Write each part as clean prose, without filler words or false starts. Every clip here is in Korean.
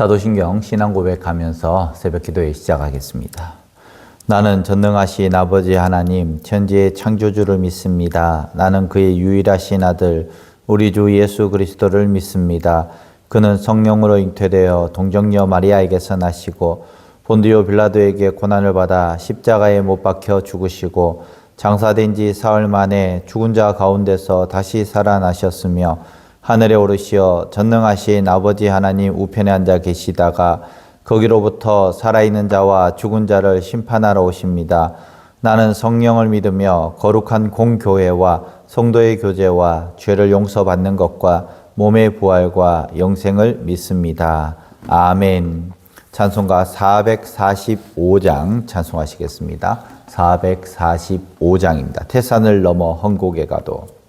사도신경 신앙 고백하면서 새벽 기도에 시작하겠습니다. 나는 전능하신 아버지 하나님, 천지의 창조주를 믿습니다. 나는 그의 유일하신 아들, 우리 주 예수 그리스도를 믿습니다. 그는 성령으로 잉태되어 동정녀 마리아에게서 나시고 본디오 빌라도에게 고난을 받아 십자가에 못 박혀 죽으시고 장사된 지 사흘 만에 죽은 자 가운데서 다시 살아나셨으며 하늘에 오르시어 전능하신 아버지 하나님 우편에 앉아 계시다가 거기로부터 살아있는 자와 죽은 자를 심판하러 오십니다. 나는 성령을 믿으며 거룩한 공교회와 성도의 교제와 죄를 용서받는 것과 몸의 부활과 영생을 믿습니다. 아멘. 찬송가 445장 찬송하시겠습니다. 445장입니다. 태산을 넘어 험곡에 가도.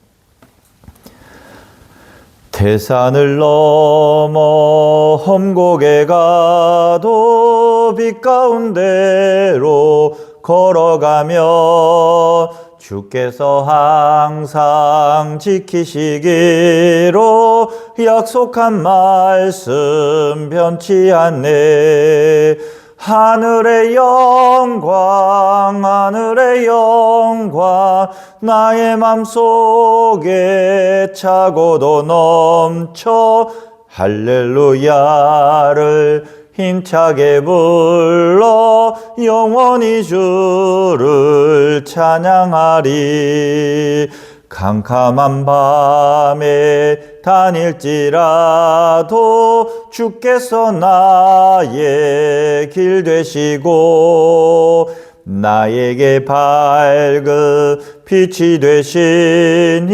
태산을 넘어 험곡에 가도 빛 가운데로 걸어가며 주께서 항상 지키시기로 약속한 말씀 변치 않네. 하늘의 영광 나의 맘속에 차고도 넘쳐 할렐루야를 힘차게 불러 영원히 주를 찬양하리. 캄캄한 밤에 다닐지라도 주께서 나의 길 되시고 나에게 밝은 빛이 되시니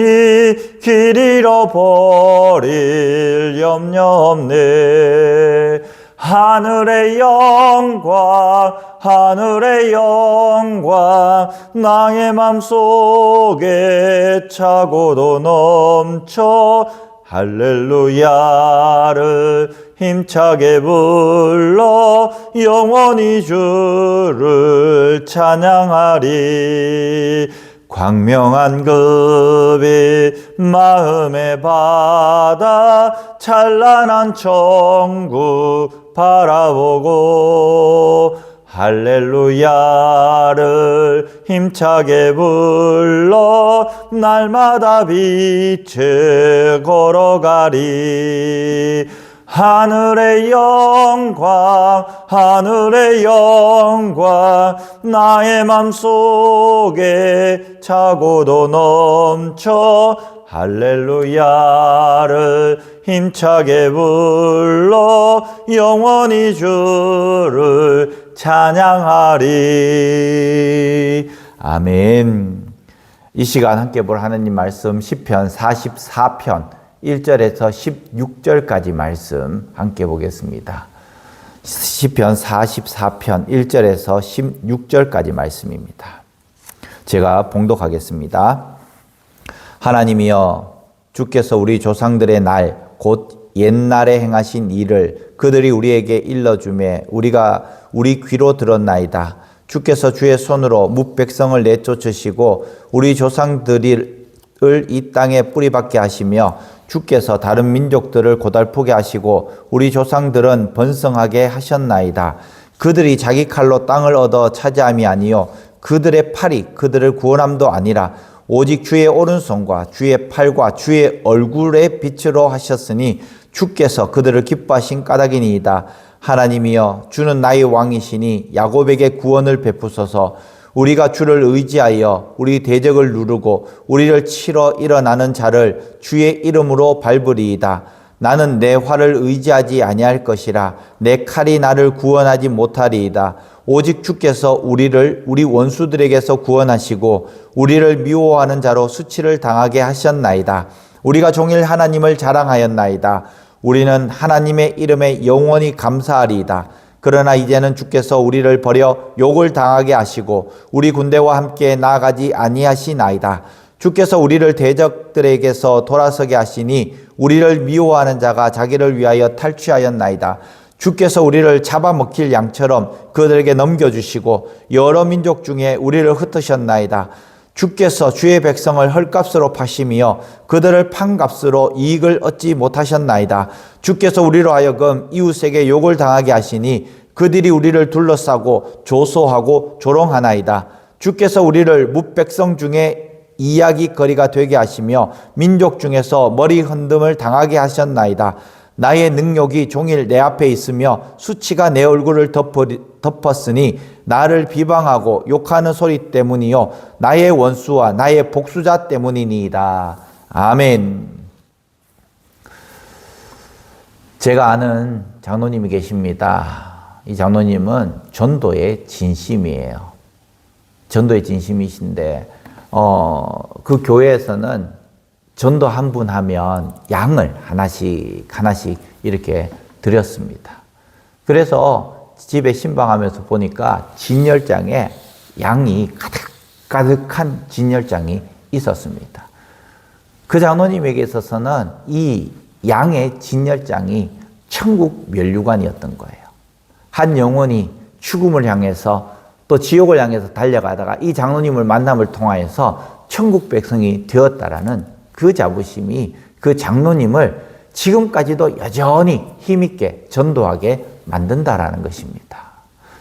길 잃어버릴 염려 없네. 하늘의 영광 나의 맘속에 차고도 넘쳐 할렐루야를 힘차게 불러 영원히 주를 찬양하리. 광명한 급이 마음에 받아 찬란한 천국 바라보고 할렐루야를 힘차게 불러 날마다 빛에 걸어가리. 하늘의 영광 나의 맘속에 차고도 넘쳐 할렐루야를 힘차게 불러 영원히 주를 찬양하리. 아멘. 이 시간 함께 볼 하나님 말씀 시편 44편 1절에서 16절까지 말씀 함께 보겠습니다. 시편 44편 1절에서 16절까지 말씀입니다. 제가 봉독하겠습니다. 하나님이여, 주께서 우리 조상들의 날 곧 옛날에 행하신 일을 그들이 우리에게 일러주매 우리가 우리 귀로 들었나이다. 주께서 주의 손으로 뭇백성을 내쫓으시고 우리 조상들을 이 땅에 뿌리박게 하시며 주께서 다른 민족들을 고달프게 하시고 우리 조상들은 번성하게 하셨나이다. 그들이 자기 칼로 땅을 얻어 차지함이 아니요 그들의 팔이 그들을 구원함도 아니라 오직 주의 오른손과 주의 팔과 주의 얼굴의 빛으로 하셨으니 주께서 그들을 기뻐하신 까닭이니이다. 하나님이여, 주는 나의 왕이시니 야곱에게 구원을 베푸소서. 우리가 주를 의지하여 우리 대적을 누르고 우리를 치러 일어나는 자를 주의 이름으로 밟으리이다. 나는 내 활을 의지하지 아니할 것이라. 내 칼이 나를 구원하지 못하리이다. 오직 주께서 우리를 우리 원수들에게서 구원하시고 우리를 미워하는 자로 수치를 당하게 하셨나이다. 우리가 종일 하나님을 자랑하였나이다. 우리는 하나님의 이름에 영원히 감사하리이다. 그러나 이제는 주께서 우리를 버려 욕을 당하게 하시고 우리 군대와 함께 나아가지 아니하시나이다. 주께서 우리를 대적들에게서 돌아서게 하시니 우리를 미워하는 자가 자기를 위하여 탈취하였나이다. 주께서 우리를 잡아먹힐 양처럼 그들에게 넘겨주시고 여러 민족 중에 우리를 흩으셨나이다. 주께서 주의 백성을 헐값으로 파시며 그들을 판 값으로 이익을 얻지 못하셨나이다. 주께서 우리로 하여금 이웃에게 욕을 당하게 하시니 그들이 우리를 둘러싸고 조소하고 조롱하나이다. 주께서 우리를 뭇백성 중에 이야기거리가 되게 하시며 민족 중에서 머리 흔듦을 당하게 하셨나이다. 나의 능욕이 종일 내 앞에 있으며 수치가 내 얼굴을 덮었으니 나를 비방하고 욕하는 소리 때문이요 나의 원수와 나의 복수자 때문이니이다. 아멘. 제가 아는 장로님이 계십니다. 이 장로님은 전도의 진심이에요. 전도의 진심이신데 그 교회에서는 전도 한 분 하면 양을 하나씩 이렇게 드렸습니다. 그래서 집에 신방하면서 보니까 진열장에 양이 가득한 진열장이 있었습니다. 그 장로님에게 있어서는 이 양의 진열장이 천국 면류관이었던 거예요. 한 영혼이 죽음을 향해서 또 지옥을 향해서 달려가다가 이 장로님을 만남을 통하여서 천국 백성이 되었다라는 그 자부심이 그 장로님을 지금까지도 여전히 힘있게 전도하게 만든다라는 것입니다.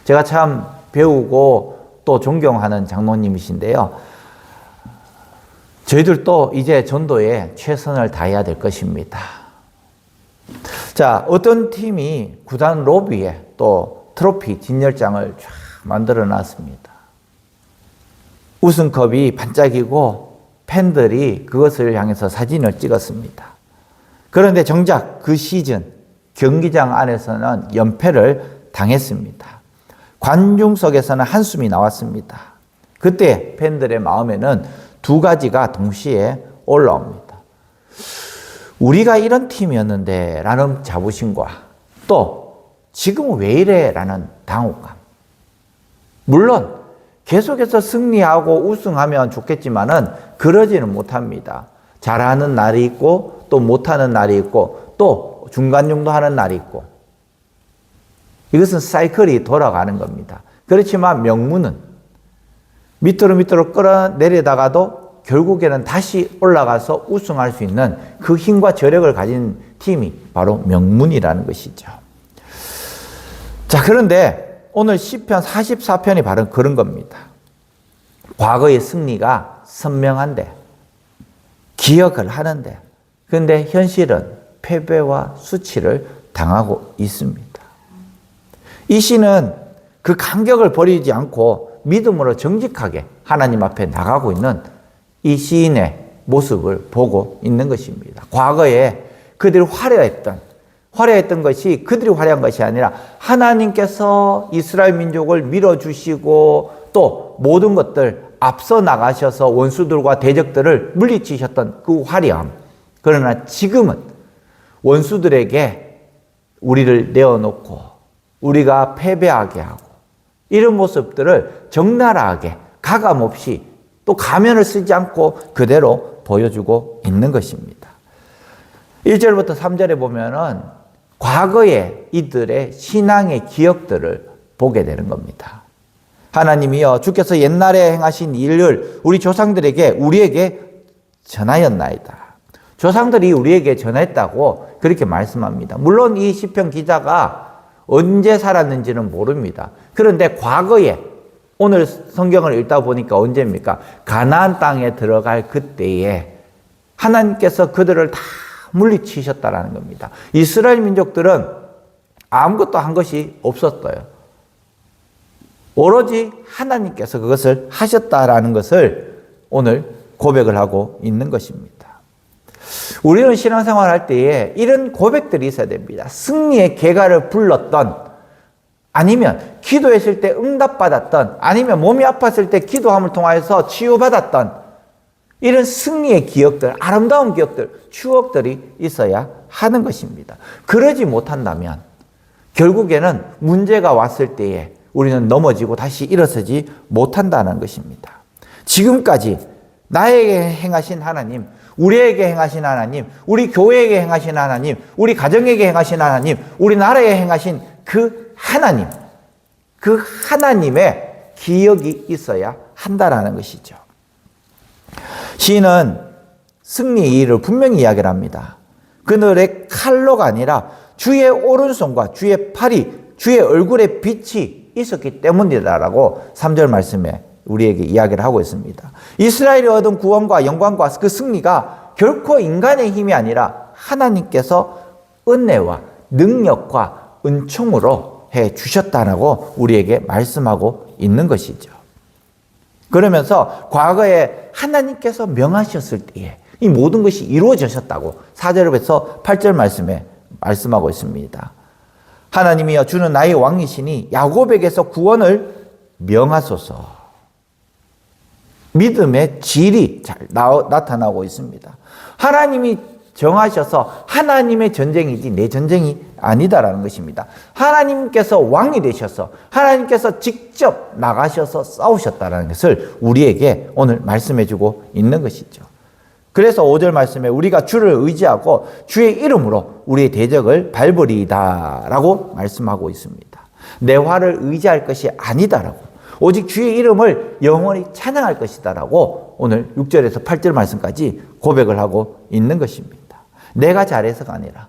제가 참 배우고 또 존경하는 장로님이신데요. 저희들도 이제 전도에 최선을 다해야 될 것입니다. 자, 어떤 팀이 구단 로비에 또 트로피 진열장을 쫙 만들어 놨습니다. 우승컵이 반짝이고 팬들이 그것을 향해서 사진을 찍었습니다. 그런데 정작 그 시즌 경기장 안에서는 연패를 당했습니다. 관중석에서는 한숨이 나왔습니다. 그때 팬들의 마음에는 두 가지가 동시에 올라옵니다. 우리가 이런 팀이었는데 라는 자부심과 또 지금은 왜 이래 라는 당혹감. 물론 계속해서 승리하고 우승하면 좋겠지만은 그러지는 못합니다. 잘하는 날이 있고 또 못하는 날이 있고 또 중간 정도 하는 날이 있고 이것은 사이클이 돌아가는 겁니다. 그렇지만 명문은 밑으로 끌어내리다가도 결국에는 다시 올라가서 우승할 수 있는 그 힘과 저력을 가진 팀이 바로 명문이라는 것이죠. 자, 그런데 오늘 시편 44편이 바로 그런 겁니다. 과거의 승리가 선명한데 기억을 하는데 그런데 현실은 패배와 수치를 당하고 있습니다. 이 시는 그 간격을 버리지 않고 믿음으로 정직하게 하나님 앞에 나가고 있는 이 시인의 모습을 보고 있는 것입니다. 과거에 그들이 화려했던 것이 그들이 화려한 것이 아니라 하나님께서 이스라엘 민족을 밀어주시고 또 모든 것들 앞서 나가셔서 원수들과 대적들을 물리치셨던 그 화려함. 그러나 지금은 원수들에게 우리를 내어놓고 우리가 패배하게 하고 이런 모습들을 적나라하게 가감없이 또 가면을 쓰지 않고 그대로 보여주고 있는 것입니다. 1절부터 3절에 보면은 과거의 이들의 신앙의 기억들을 보게 되는 겁니다. 하나님이여 주께서 옛날에 행하신 일을 우리 조상들에게 우리에게 전하였나이다. 조상들이 우리에게 전했다고 그렇게 말씀합니다. 물론 이 시편 기자가 언제 살았는지는 모릅니다. 그런데 과거에 오늘 성경을 읽다 보니까 언제입니까? 가나안 땅에 들어갈 그때에 하나님께서 그들을 다 물리치셨다라는 겁니다. 이스라엘 민족들은 아무것도 한 것이 없었어요. 오로지 하나님께서 그것을 하셨다라는 것을 오늘 고백을 하고 있는 것입니다. 우리는 신앙생활 할 때에 이런 고백들이 있어야 됩니다. 승리의 계가를 불렀던, 아니면 기도했을 때 응답받았던, 아니면 몸이 아팠을 때 기도함을 통하여서 치유받았던 이런 승리의 기억들, 아름다운 기억들, 추억들이 있어야 하는 것입니다. 그러지 못한다면 결국에는 문제가 왔을 때에 우리는 넘어지고 다시 일어서지 못한다는 것입니다. 지금까지 나에게 행하신 하나님, 우리에게 행하신 하나님, 우리 교회에게 행하신 하나님, 우리 가정에게 행하신 하나님, 우리 나라에 행하신 그 하나님, 그 하나님의 기억이 있어야 한다라는 것이죠. 시인은 승리의 일을 분명히 이야기를 합니다. 그들의 칼로가 아니라 주의 오른손과 주의 팔이 주의 얼굴에 빛이 있었기 때문이다라고 3절 말씀에 우리에게 이야기를 하고 있습니다. 이스라엘이 얻은 구원과 영광과 그 승리가 결코 인간의 힘이 아니라 하나님께서 은혜와 능력과 은총으로 해 주셨다라고 우리에게 말씀하고 있는 것이죠. 그러면서 과거에 하나님께서 명하셨을 때에 이 모든 것이 이루어지셨다고 4절에서 8절 말씀에 말씀하고 있습니다. 하나님이여 주는 나의 왕이시니 야곱에게서 구원을 명하소서. 믿음의 질이 잘 나타나고 있습니다. 하나님이 정하셔서 하나님의 전쟁이지 내 전쟁이 아니다라는 것입니다. 하나님께서 왕이 되셔서 하나님께서 직접 나가셔서 싸우셨다는 것을 우리에게 오늘 말씀해 주고 있는 것이죠. 그래서 5절 말씀에 우리가 주를 의지하고 주의 이름으로 우리의 대적을 밟으리이다라고 말씀하고 있습니다. 내 활을 의지할 것이 아니다라고, 오직 주의 이름을 영원히 찬양할 것이다라고 오늘 6절에서 8절 말씀까지 고백을 하고 있는 것입니다. 내가 잘해서가 아니라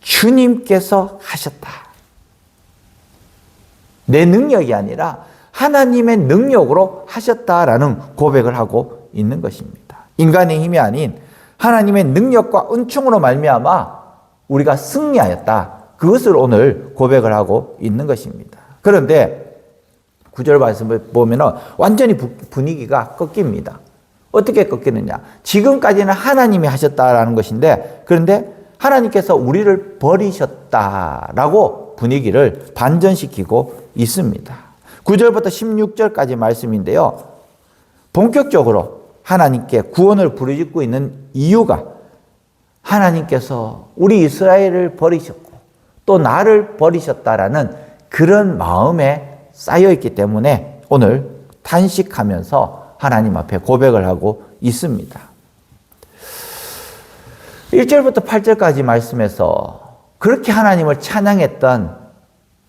주님께서 하셨다. 내 능력이 아니라 하나님의 능력으로 하셨다라는 고백을 하고 있는 것입니다. 인간의 힘이 아닌 하나님의 능력과 은총으로 말미암아 우리가 승리하였다. 그것을 오늘 고백을 하고 있는 것입니다. 그런데 9절 말씀을 보면 완전히 분위기가 꺾입니다. 어떻게 꺾이느냐? 지금까지는 하나님이 하셨다라는 것인데, 그런데 하나님께서 우리를 버리셨다라고 분위기를 반전시키고 있습니다. 9절부터 16절까지 말씀인데요. 본격적으로 하나님께 구원을 부르짖고 있는 이유가 하나님께서 우리 이스라엘을 버리셨고 또 나를 버리셨다라는 그런 마음에 쌓여있기 때문에 오늘 탄식하면서 하나님 앞에 고백을 하고 있습니다. 1절부터 8절까지 말씀에서 그렇게 하나님을 찬양했던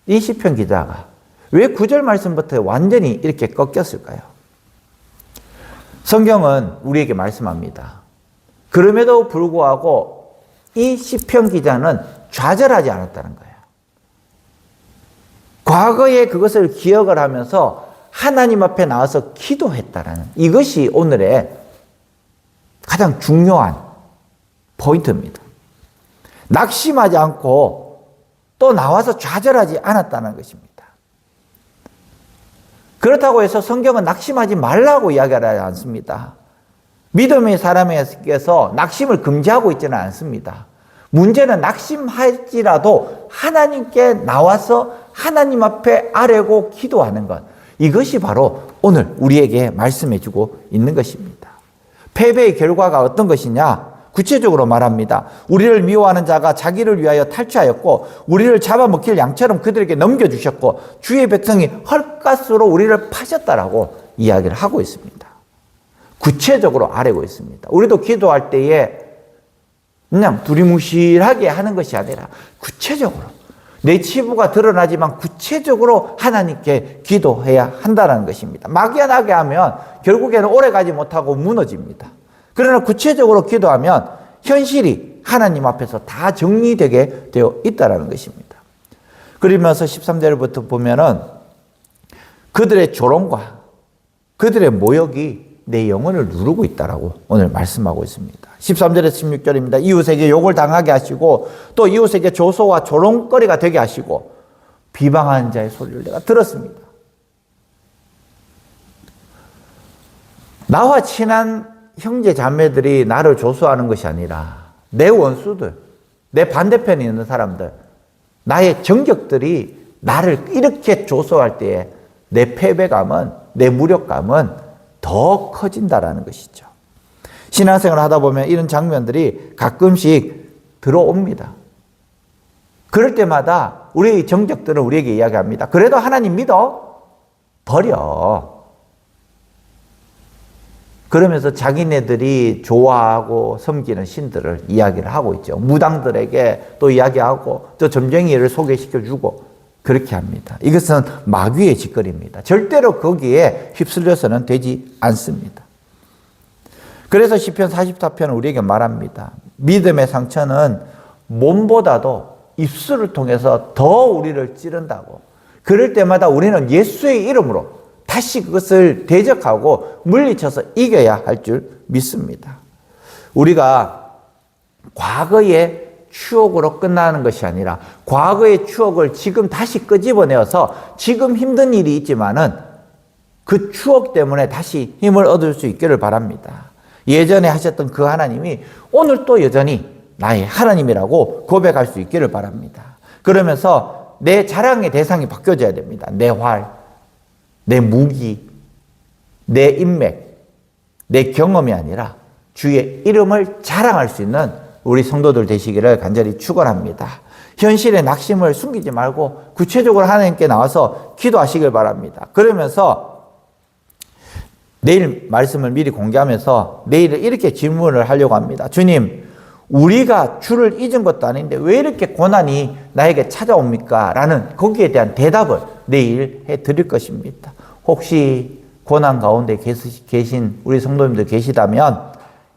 이 시편 기자가 왜 9절 말씀부터 완전히 이렇게 꺾였을까요? 성경은 우리에게 말씀합니다. 그럼에도 불구하고 이 시편 기자는 좌절하지 않았다는 거예요. 과거에 그것을 기억을 하면서 하나님 앞에 나와서 기도했다라는 이것이 오늘의 가장 중요한 포인트입니다. 낙심하지 않고 또 나와서 좌절하지 않았다는 것입니다. 그렇다고 해서 성경은 낙심하지 말라고 이야기하지 않습니다. 믿음의 사람에게서 낙심을 금지하고 있지는 않습니다. 문제는 낙심할지라도 하나님께 나와서 하나님 앞에 아뢰고 기도하는 것, 이것이 바로 오늘 우리에게 말씀해주고 있는 것입니다. 패배의 결과가 어떤 것이냐? 구체적으로 말합니다. 우리를 미워하는 자가 자기를 위하여 탈취하였고 우리를 잡아먹힐 양처럼 그들에게 넘겨주셨고 주의 백성이 헐값으로 우리를 파셨다라고 이야기를 하고 있습니다. 구체적으로 아뢰고 있습니다. 우리도 기도할 때에 그냥 두리뭉실하게 하는 것이 아니라 구체적으로 내 치부가 드러나지만 구체적으로 하나님께 기도해야 한다는 것입니다. 막연하게 하면 결국에는 오래가지 못하고 무너집니다. 그러나 구체적으로 기도하면 현실이 하나님 앞에서 다 정리되게 되어 있다는 것입니다. 그러면서 13절부터 보면은 그들의 조롱과 그들의 모욕이 내 영혼을 누르고 있다라고 오늘 말씀하고 있습니다. 13절에서 16절입니다. 이웃에게 욕을 당하게 하시고 또 이웃에게 조소와 조롱거리가 되게 하시고 비방하는 자의 소리를 내가 들었습니다. 나와 친한 형제 자매들이 나를 조소하는 것이 아니라 내 원수들, 내 반대편에 있는 사람들, 나의 정적들이 나를 이렇게 조소할 때에 내 패배감은, 내 무력감은 더 커진다라는 것이죠. 신앙생활을 하다 보면 이런 장면들이 가끔씩 들어옵니다. 그럴 때마다 우리의 정적들은 우리에게 이야기합니다. 그래도 하나님 믿어? 버려. 그러면서 자기네들이 좋아하고 섬기는 신들을 이야기를 하고 있죠. 무당들에게 또 이야기하고 또 점쟁이를 소개시켜주고 그렇게 합니다. 이것은 마귀의 짓거리입니다. 절대로 거기에 휩쓸려서는 되지 않습니다. 그래서 시편 44편은 우리에게 말합니다. 믿음의 상처는 몸보다도 입술을 통해서 더 우리를 찌른다고. 그럴 때마다 우리는 예수의 이름으로 다시 그것을 대적하고 물리쳐서 이겨야 할 줄 믿습니다. 우리가 과거의 추억으로 끝나는 것이 아니라 과거의 추억을 지금 다시 끄집어내어서 지금 힘든 일이 있지만은 그 추억 때문에 다시 힘을 얻을 수 있기를 바랍니다. 예전에 하셨던 그 하나님이 오늘 또 여전히 나의 하나님이라고 고백할 수 있기를 바랍니다. 그러면서 내 자랑의 대상이 바뀌어져야 됩니다. 내 활, 내 무기, 내 인맥, 내 경험이 아니라 주의 이름을 자랑할 수 있는 우리 성도들 되시기를 간절히 축원합니다. 현실의 낙심을 숨기지 말고 구체적으로 하나님께 나와서 기도하시길 바랍니다. 그러면서 내일 말씀을 미리 공개하면서 내일은 이렇게 질문을 하려고 합니다. 주님, 우리가 주를 잊은 것도 아닌데 왜 이렇게 고난이 나에게 찾아옵니까? 라는 거기에 대한 대답을 내일 해드릴 것입니다. 혹시 고난 가운데 계신 우리 성도님들 계시다면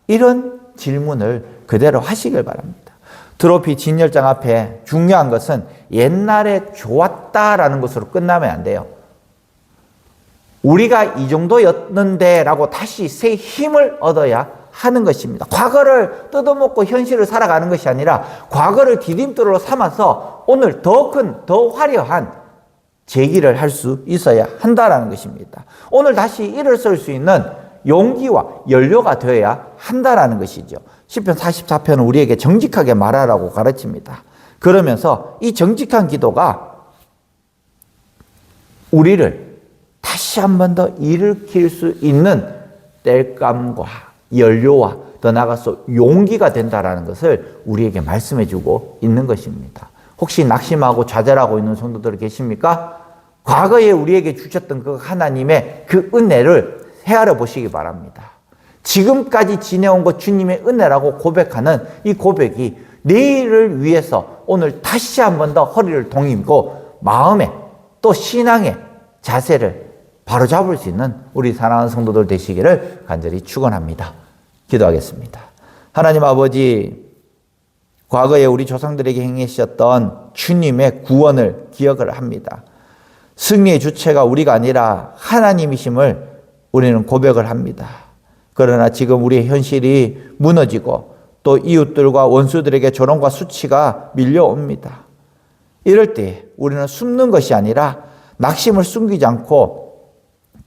이런 질문을 그대로 하시길 바랍니다. 트로피 진열장 앞에 중요한 것은 옛날에 좋았다라는 것으로 끝나면 안 돼요. 우리가 이 정도였는데 라고 다시 새 힘을 얻어야 하는 것입니다. 과거를 뜯어먹고 현실을 살아가는 것이 아니라 과거를 디딤돌로 삼아서 오늘 더 큰, 더 화려한 제기를 할 수 있어야 한다는 것입니다. 오늘 다시 일어설 수 있는 용기와 연료가 되어야 한다는 것이죠. 시편 44편은 우리에게 정직하게 말하라고 가르칩니다. 그러면서 이 정직한 기도가 우리를 다시 한 번 더 일으킬 수 있는 땔감과 연료와 더 나아가서 용기가 된다는 것을 우리에게 말씀해 주고 있는 것입니다. 혹시 낙심하고 좌절하고 있는 성도들 계십니까? 과거에 우리에게 주셨던 그 하나님의 그 은혜를 헤아려 보시기 바랍니다. 지금까지 지내온 것 주님의 은혜라고 고백하는 이 고백이 내일을 위해서 오늘 다시 한 번 더 허리를 동이고 마음에 또 신앙의 자세를 바로잡을 수 있는 우리 사랑하는 성도들 되시기를 간절히 축원합니다. 기도하겠습니다. 하나님 아버지, 과거에 우리 조상들에게 행하셨던 주님의 구원을 기억을 합니다. 승리의 주체가 우리가 아니라 하나님이심을 우리는 고백을 합니다. 그러나 지금 우리의 현실이 무너지고 또 이웃들과 원수들에게 조롱과 수치가 밀려옵니다. 이럴 때 우리는 숨는 것이 아니라 낙심을 숨기지 않고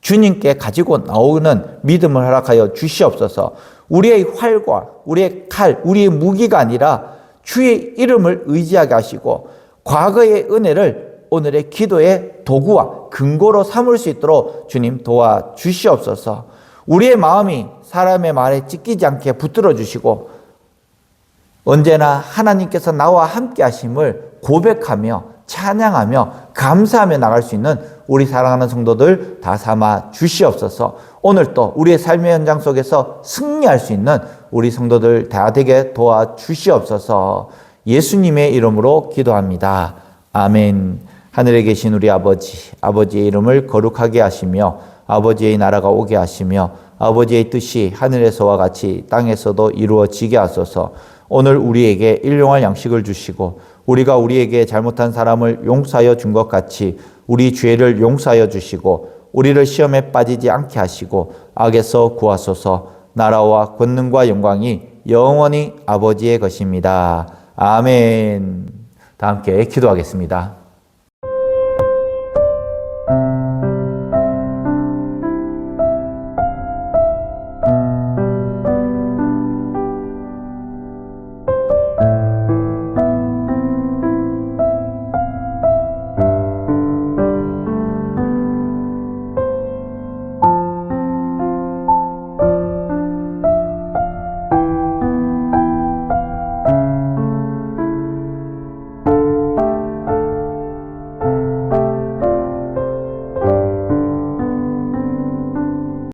주님께 가지고 나오는 믿음을 허락하여 주시옵소서. 우리의 활과 우리의 칼, 우리의 무기가 아니라 주의 이름을 의지하게 하시고 과거의 은혜를 오늘의 기도의 도구와 근거로 삼을 수 있도록 주님 도와주시옵소서. 우리의 마음이 사람의 말에 찢기지 않게 붙들어 주시고 언제나 하나님께서 나와 함께 하심을 고백하며 찬양하며 감사하며 나갈 수 있는 우리 사랑하는 성도들 다 삼아 주시옵소서. 오늘 또 우리의 삶의 현장 속에서 승리할 수 있는 우리 성도들 다 되게 도와주시옵소서. 예수님의 이름으로 기도합니다. 아멘. 하늘에 계신 우리 아버지, 아버지의 이름을 거룩하게 하시며 아버지의 나라가 오게 하시며 아버지의 뜻이 하늘에서와 같이 땅에서도 이루어지게 하소서. 오늘 우리에게 일용할 양식을 주시고 우리가 우리에게 잘못한 사람을 용서하여 준 것 같이 우리 죄를 용서하여 주시고 우리를 시험에 빠지지 않게 하시고 악에서 구하소서. 나라와 권능과 영광이 영원히 아버지의 것입니다. 아멘. 다 함께 기도하겠습니다.